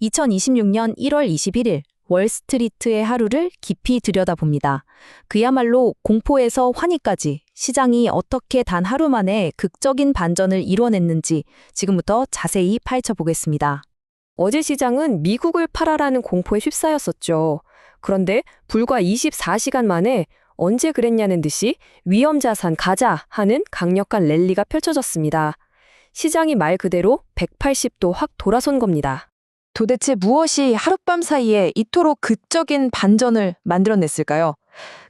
2026년 1월 21일 월스트리트의 하루를 깊이 들여다봅니다. 그야말로 공포에서 환희까지 시장이 어떻게 단 하루 만에 극적인 반전을 이뤄냈는지 지금부터 자세히 파헤쳐보겠습니다. 어제 시장은 미국을 팔아라는 공포에 휩싸였었죠. 그런데 불과 24시간 만에 언제 그랬냐는 듯이 위험 자산 가자 하는 강력한 랠리가 펼쳐졌습니다. 시장이 말 그대로 180도 확 돌아선 겁니다. 도대체 무엇이 하룻밤 사이에 이토록 극적인 반전을 만들어냈을까요?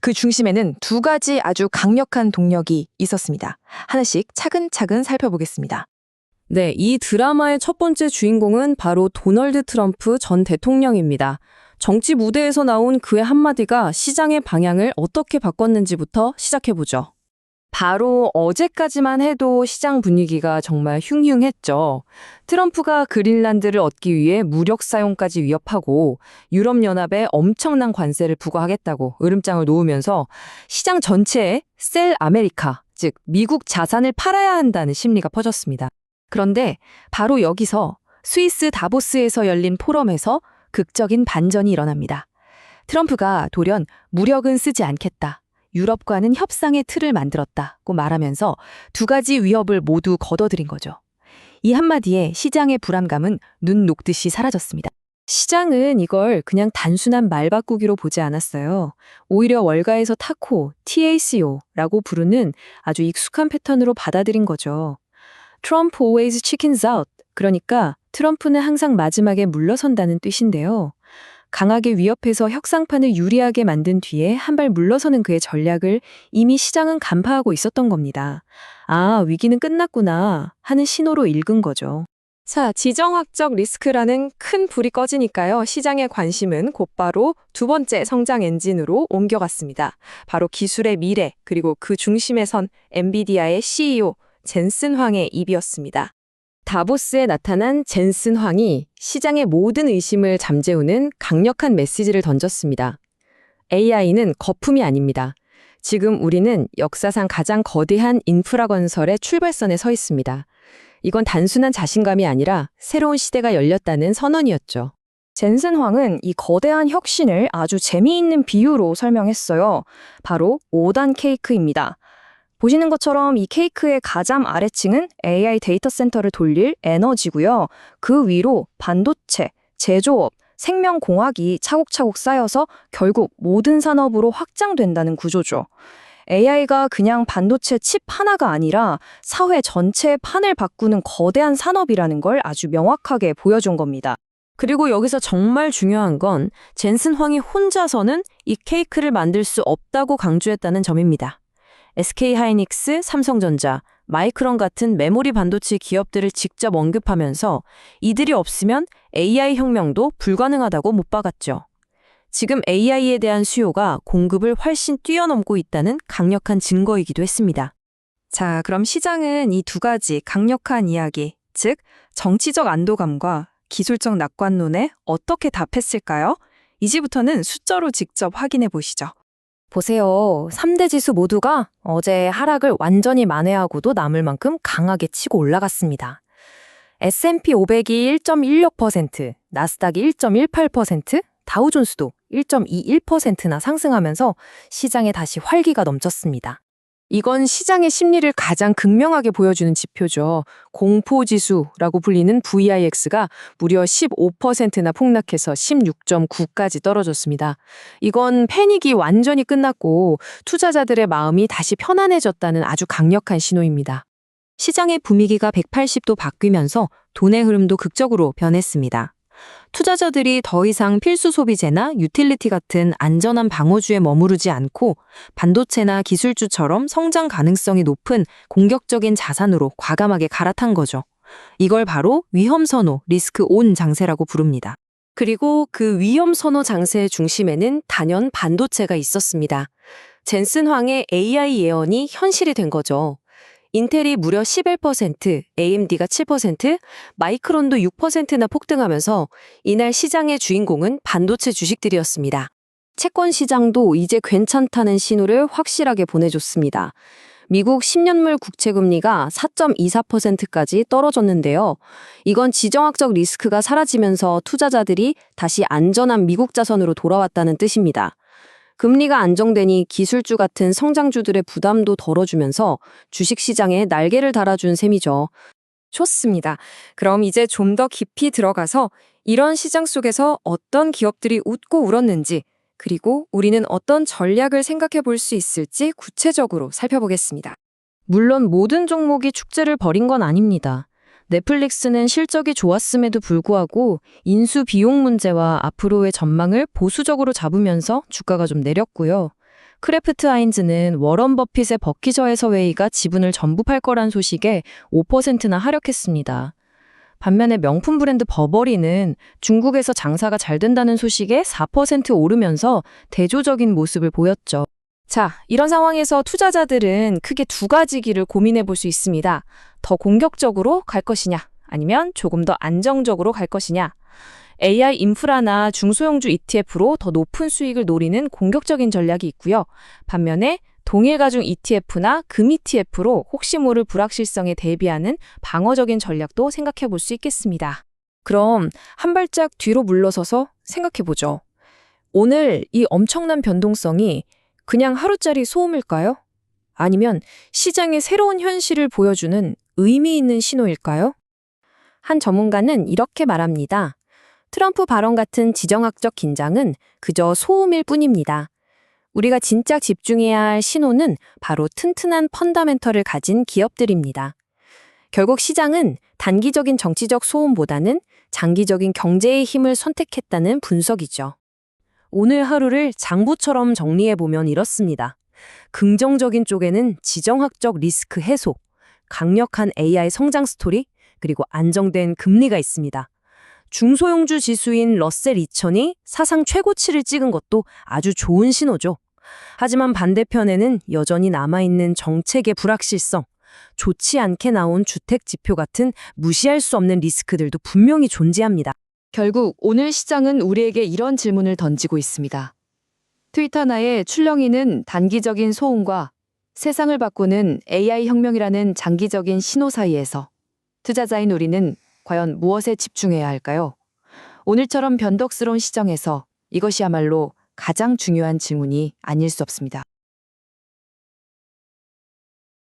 그 중심에는 두 가지 아주 강력한 동력이 있었습니다. 하나씩 차근차근 살펴보겠습니다. 네, 이 드라마의 첫 번째 주인공은 바로 도널드 트럼프 전 대통령입니다. 정치 무대에서 나온 그의 한마디가 시장의 방향을 어떻게 바꿨는지부터 시작해보죠. 바로 어제까지만 해도 시장 분위기가 정말 흉흉했죠. 트럼프가 그린란드를 얻기 위해 무력 사용까지 위협하고 유럽연합에 엄청난 관세를 부과하겠다고 으름장을 놓으면서 시장 전체에 셀 아메리카, 즉 미국 자산을 팔아야 한다는 심리가 퍼졌습니다. 그런데 바로 여기서 스위스 다보스에서 열린 포럼에서 극적인 반전이 일어납니다. 트럼프가 돌연 무력은 쓰지 않겠다. 유럽과는 협상의 틀을 만들었다고 말하면서 두 가지 위협을 모두 걷어들인 거죠. 이 한마디에 시장의 불안감은 눈 녹듯이 사라졌습니다. 시장은 이걸 그냥 단순한 말 바꾸기로 보지 않았어요. 오히려 월가에서 타코, TACO라고 부르는 아주 익숙한 패턴으로 받아들인 거죠. Trump always chickens out. 그러니까 트럼프는 항상 마지막에 물러선다는 뜻인데요. 강하게 위협해서 혁상판을 유리하게 만든 뒤에 한 발 물러서는 그의 전략을 이미 시장은 간파하고 있었던 겁니다. 아, 위기는 끝났구나 하는 신호로 읽은 거죠. 자, 지정학적 리스크라는 큰 불이 꺼지니까요. 시장의 관심은 곧바로 두 번째 성장 엔진으로 옮겨갔습니다. 바로 기술의 미래, 그리고 그 중심에 선 엔비디아의 CEO 젠슨 황의 입이었습니다. 다보스에 나타난 젠슨 황이 시장의 모든 의심을 잠재우는 강력한 메시지를 던졌습니다. AI는 거품이 아닙니다. 지금 우리는 역사상 가장 거대한 인프라 건설의 출발선에 서 있습니다. 이건 단순한 자신감이 아니라 새로운 시대가 열렸다는 선언이었죠. 젠슨 황은 이 거대한 혁신을 아주 재미있는 비유로 설명했어요. 바로 5단 케이크입니다. 보시는 것처럼 이 케이크의 가장 아래층은 AI 데이터 센터를 돌릴 에너지고요. 그 위로 반도체, 제조업, 생명공학이 차곡차곡 쌓여서 결국 모든 산업으로 확장된다는 구조죠. AI가 그냥 반도체 칩 하나가 아니라 사회 전체의 판을 바꾸는 거대한 산업이라는 걸 아주 명확하게 보여준 겁니다. 그리고 여기서 정말 중요한 건 젠슨 황이 혼자서는 이 케이크를 만들 수 없다고 강조했다는 점입니다. SK하이닉스, 삼성전자, 마이크론 같은 메모리 반도체 기업들을 직접 언급하면서 이들이 없으면 AI 혁명도 불가능하다고 못 박았죠. 지금 AI에 대한 수요가 공급을 훨씬 뛰어넘고 있다는 강력한 증거이기도 했습니다. 자, 그럼 시장은 이 두 가지 강력한 이야기, 즉 정치적 안도감과 기술적 낙관론에 어떻게 답했을까요? 이제부터는 숫자로 직접 확인해 보시죠. 보세요. 3대 지수 모두가 어제 하락을 완전히 만회하고도 남을 만큼 강하게 치고 올라갔습니다. S&P 500이 1.16%, 나스닥이 1.18%, 다우존스도 1.21%나 상승하면서 시장에 다시 활기가 넘쳤습니다. 이건 시장의 심리를 가장 극명하게 보여주는 지표죠. 공포지수라고 불리는 VIX가 무려 15%나 폭락해서 16.9까지 떨어졌습니다. 이건 패닉이 완전히 끝났고 투자자들의 마음이 다시 편안해졌다는 아주 강력한 신호입니다. 시장의 분위기가 180도 바뀌면서 돈의 흐름도 극적으로 변했습니다. 투자자들이 더 이상 필수 소비재나 유틸리티 같은 안전한 방어주에 머무르지 않고 반도체나 기술주처럼 성장 가능성이 높은 공격적인 자산으로 과감하게 갈아탄 거죠. 이걸 바로 위험선호, 리스크 온 장세라고 부릅니다. 그리고 그 위험선호 장세의 중심에는 단연 반도체가 있었습니다. 젠슨 황의 AI 예언이 현실이 된 거죠. 인텔이 무려 11%, AMD가 7%, 마이크론도 6%나 폭등하면서 이날 시장의 주인공은 반도체 주식들이었습니다. 채권 시장도 이제 괜찮다는 신호를 확실하게 보내줬습니다. 미국 10년물 국채 금리가 4.24%까지 떨어졌는데요. 이건 지정학적 리스크가 사라지면서 투자자들이 다시 안전한 미국 자산으로 돌아왔다는 뜻입니다. 금리가 안정되니 기술주 같은 성장주들의 부담도 덜어주면서 주식시장에 날개를 달아준 셈이죠. 좋습니다. 그럼 이제 좀 더 깊이 들어가서 이런 시장 속에서 어떤 기업들이 웃고 울었는지, 그리고 우리는 어떤 전략을 생각해 볼 수 있을지 구체적으로 살펴보겠습니다. 물론 모든 종목이 축제를 벌인 건 아닙니다. 넷플릭스는 실적이 좋았음에도 불구하고 인수 비용 문제와 앞으로의 전망을 보수적으로 잡으면서 주가가 좀 내렸고요. 크래프트 하인즈는 워런 버핏의 버키셔 해서웨이가 지분을 전부 팔 거란 소식에 5%나 하락했습니다. 반면에 명품 브랜드 버버리는 중국에서 장사가 잘 된다는 소식에 4% 오르면서 대조적인 모습을 보였죠. 자, 이런 상황에서 투자자들은 크게 두 가지 길을 고민해 볼 수 있습니다. 더 공격적으로 갈 것이냐, 아니면 조금 더 안정적으로 갈 것이냐. AI 인프라나 중소형주 ETF로 더 높은 수익을 노리는 공격적인 전략이 있고요. 반면에 동일가중 ETF나 금 ETF로 혹시 모를 불확실성에 대비하는 방어적인 전략도 생각해 볼 수 있겠습니다. 그럼 한 발짝 뒤로 물러서서 생각해 보죠. 오늘 이 엄청난 변동성이 그냥 하루짜리 소음일까요? 아니면 시장의 새로운 현실을 보여주는 의미 있는 신호일까요? 한 전문가는 이렇게 말합니다. 트럼프 발언 같은 지정학적 긴장은 그저 소음일 뿐입니다. 우리가 진짜 집중해야 할 신호는 바로 튼튼한 펀더멘털을 가진 기업들입니다. 결국 시장은 단기적인 정치적 소음보다는 장기적인 경제의 힘을 선택했다는 분석이죠. 오늘 하루를 장부처럼 정리해보면 이렇습니다. 긍정적인 쪽에는 지정학적 리스크 해소, 강력한 AI 성장 스토리, 그리고 안정된 금리가 있습니다. 중소형주 지수인 러셀 2000이 사상 최고치를 찍은 것도 아주 좋은 신호죠. 하지만 반대편에는 여전히 남아있는 정책의 불확실성, 좋지 않게 나온 주택 지표 같은 무시할 수 없는 리스크들도 분명히 존재합니다. 결국 오늘 시장은 우리에게 이런 질문을 던지고 있습니다. 트위터나의 출렁이는 단기적인 소음과 세상을 바꾸는 AI 혁명이라는 장기적인 신호 사이에서 투자자인 우리는 과연 무엇에 집중해야 할까요? 오늘처럼 변덕스러운 시장에서 이것이야말로 가장 중요한 질문이 아닐 수 없습니다.